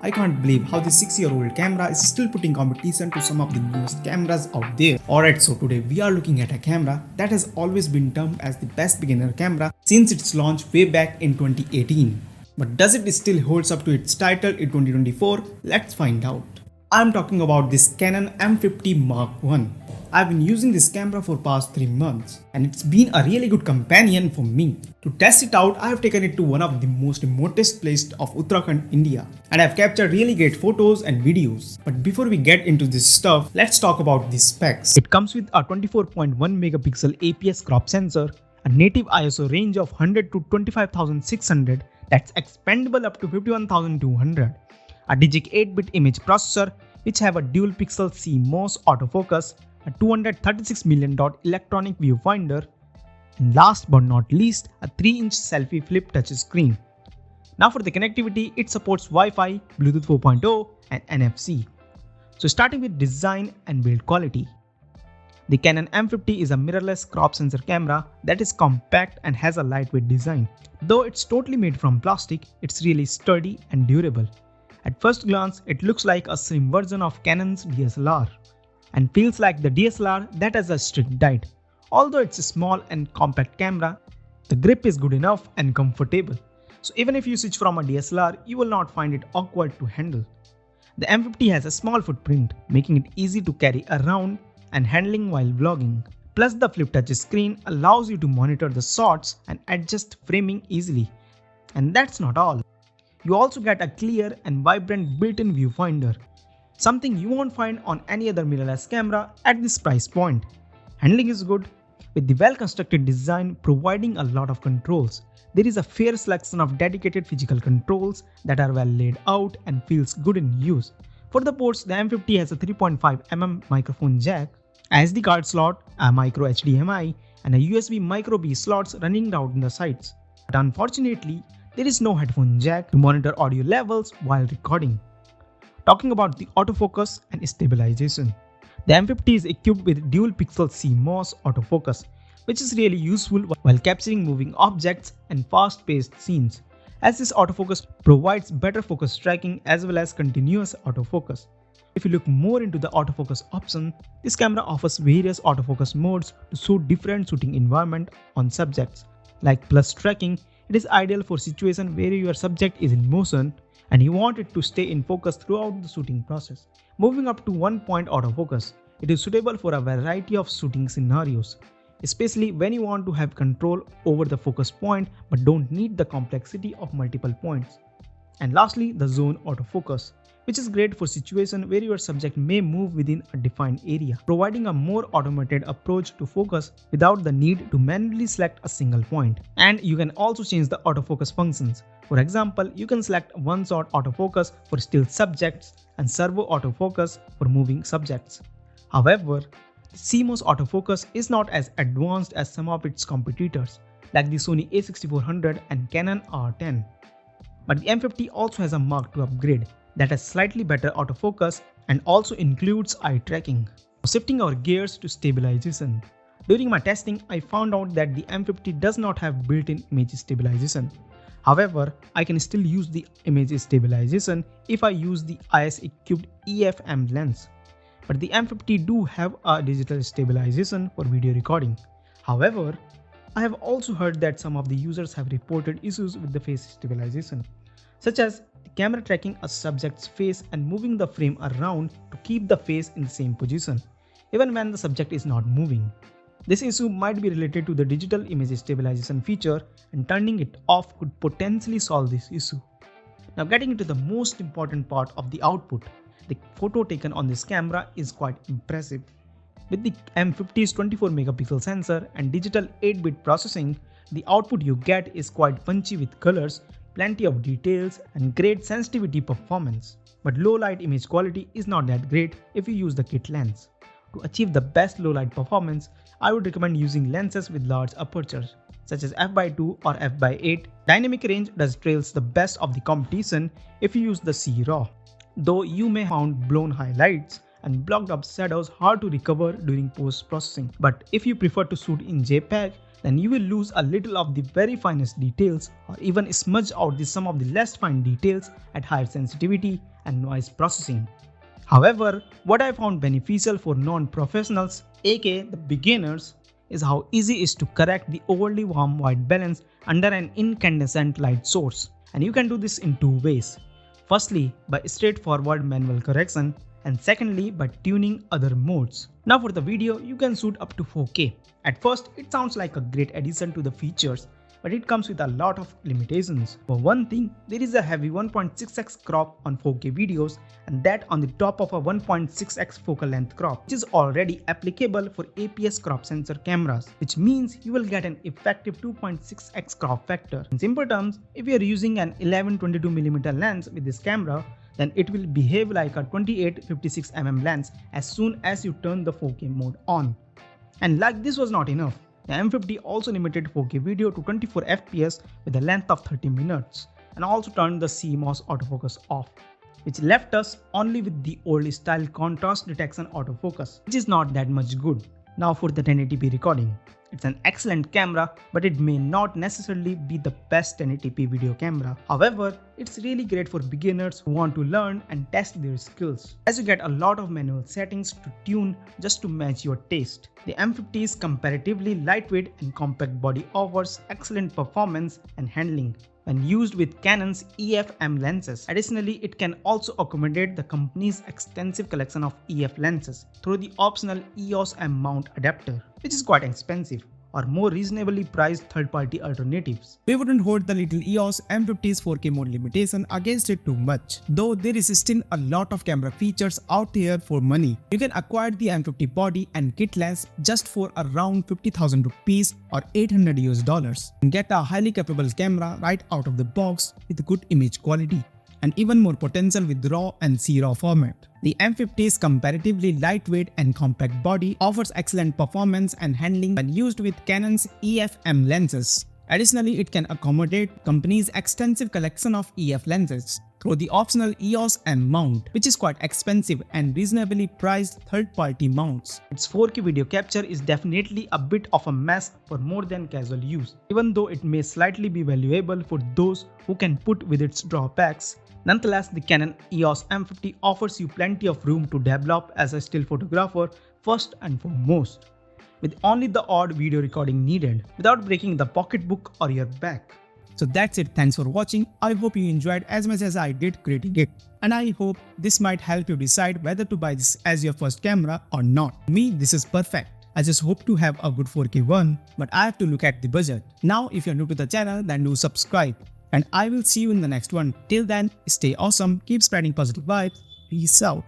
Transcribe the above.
I can't believe how this 6-year-old camera is still putting competition to some of the newest cameras out there. Alright, so today we are looking at a camera that has always been termed as the best beginner camera since its launch way back in 2018. But does it still holds up to its title in 2024? Let's find out. I'm talking about this Canon M50 Mark I. I've been using this camera for past 3 months and it's been a really good companion for me. To test it out, I have taken it to one of the most remotest places of Uttarakhand, India, and I've captured really great photos and videos. But before we get into this stuff, let's talk about the specs. It comes with a 24.1 megapixel APS crop sensor, a native ISO range of 100 to 25,600 that's expandable up to 51,200, a Digic 8-bit image processor which have a dual pixel CMOS autofocus, a 236 million dot electronic viewfinder, and last but not least, a 3-inch selfie flip touchscreen. Now for the connectivity, it supports Wi-Fi, Bluetooth 4.0 and NFC. So starting with design and build quality. The Canon M50 is a mirrorless crop sensor camera that is compact and has a lightweight design. Though it's totally made from plastic, it's really sturdy and durable. At first glance, it looks like a slim version of Canon's DSLR and feels like the DSLR that has a strict diet. Although it's a small and compact camera, the grip is good enough and comfortable. So even if you switch from a DSLR, you will not find it awkward to handle. The M50 has a small footprint, making it easy to carry around and handling while vlogging. Plus the flip touch screen allows you to monitor the shots and adjust framing easily. And that's not all. You also get a clear and vibrant built-in viewfinder, something you won't find on any other mirrorless camera at this price point. Handling is good, with the well-constructed design providing a lot of controls. There is a fair selection of dedicated physical controls that are well laid out and feels good in use. For the ports, the M50 has a 3.5mm microphone jack, a SD card slot, a micro HDMI, and a USB micro B slots running down the sides. But unfortunately, there is no headphone jack to monitor audio levels while recording. Talking about the autofocus and stabilization. The M50 is equipped with dual pixel CMOS autofocus, which is really useful while capturing moving objects and fast-paced scenes, as this autofocus provides better focus tracking as well as continuous autofocus. If you look more into the autofocus option, this camera offers various autofocus modes to suit different shooting environment on subjects. Like plus tracking, it is ideal for situations where your subject is in motion and you want it to stay in focus throughout the shooting process. Moving up to 1-point autofocus, it is suitable for a variety of shooting scenarios, especially when you want to have control over the focus point but don't need the complexity of multiple points. And lastly, the zone autofocus, which is great for situations where your subject may move within a defined area, providing a more automated approach to focus without the need to manually select a single point. And you can also change the autofocus functions. For example, you can select one-shot autofocus for still subjects and servo autofocus for moving subjects. However, the CMOS autofocus is not as advanced as some of its competitors, like the Sony a6400 and Canon R10. But the M50 also has a Mark II upgrade that has slightly better autofocus and also includes eye tracking. Shifting our gears to stabilization. During my testing, I found out that the M50 does not have built-in image stabilization. However, I can still use the image stabilization if I use the IS-equipped EF-M lens. But the M50 do have a digital stabilization for video recording. However, I have also heard that some of the users have reported issues with the face stabilization, such as the camera tracking a subject's face and moving the frame around to keep the face in the same position, even when the subject is not moving. This issue might be related to the digital image stabilization feature, and turning it off could potentially solve this issue. Now getting into the most important part of the output. The photo taken on this camera is quite impressive. With the M50's 24 megapixel sensor and digital 8-bit processing, the output you get is quite punchy with colors, plenty of details and great sensitivity performance. But low light image quality is not that great if you use the kit lens. To achieve the best low light performance, I would recommend using lenses with large apertures, such as f/2 or f/8. Dynamic range does trails the best of the competition if you use the C RAW, though you may find blown highlights and blocked up shadows hard to recover during post-processing. But if you prefer to shoot in JPEG, then you will lose a little of the very finest details or even smudge out some of the less fine details at higher sensitivity and noise processing. However, what I found beneficial for non-professionals, aka the beginners, is how easy it is to correct the overly warm white balance under an incandescent light source. And you can do this in two ways. Firstly, by straightforward manual correction, and secondly by tuning other modes. Now for the video, you can shoot up to 4K. At first, it sounds like a great addition to the features, but it comes with a lot of limitations. For one thing, there is a heavy 1.6x crop on 4K videos, and that on the top of a 1.6x focal length crop, which is already applicable for APS crop sensor cameras, which means you will get an effective 2.6x crop factor. In simple terms, if you are using an 11-22mm lens with this camera, then it will behave like a 28-56mm lens as soon as you turn the 4K mode on. And like this was not enough, the M50 also limited 4K video to 24 FPS with a length of 30 minutes and also turned the CMOS autofocus off, which left us only with the old style contrast detection autofocus, which is not that much good. Now for the 1080p recording. It's an excellent camera, but it may not necessarily be the best 1080p video camera. However, it's really great for beginners who want to learn and test their skills, as you get a lot of manual settings to tune just to match your taste. The M50's comparatively lightweight and compact body offers excellent performance and handling when used with Canon's EF-M lenses. Additionally, it can also accommodate the company's extensive collection of EF lenses through the optional EOS M mount adapter, which is quite expensive, or more reasonably priced third-party alternatives. We wouldn't hold the little EOS M50's 4K mode limitation against it too much, though there is still a lot of camera features out there for money. You can acquire the M50 body and kit lens just for around 50,000 rupees or $800 and get a highly capable camera right out of the box with good image quality and even more potential with RAW and CRAW format. The M50's comparatively lightweight and compact body offers excellent performance and handling when used with Canon's EF-M lenses. Additionally, it can accommodate company's extensive collection of EF lenses through the optional EOS M mount, which is quite expensive and reasonably priced third-party mounts. Its 4K video capture is definitely a bit of a mess for more than casual use, even though it may slightly be valuable for those who can put with its drawbacks. Nonetheless, the Canon EOS M50 offers you plenty of room to develop as a still photographer first and foremost, with only the odd video recording needed without breaking the pocketbook or your back. So that's it, thanks for watching. I hope you enjoyed as much as I did creating it, and I hope this might help you decide whether to buy this as your first camera or not. Me, this is perfect. I just hope to have a good 4K one, but I have to look at the budget. Now if you're new to the channel, then do subscribe. And I will see you in the next one. Till then, stay awesome, keep spreading positive vibes. Peace out.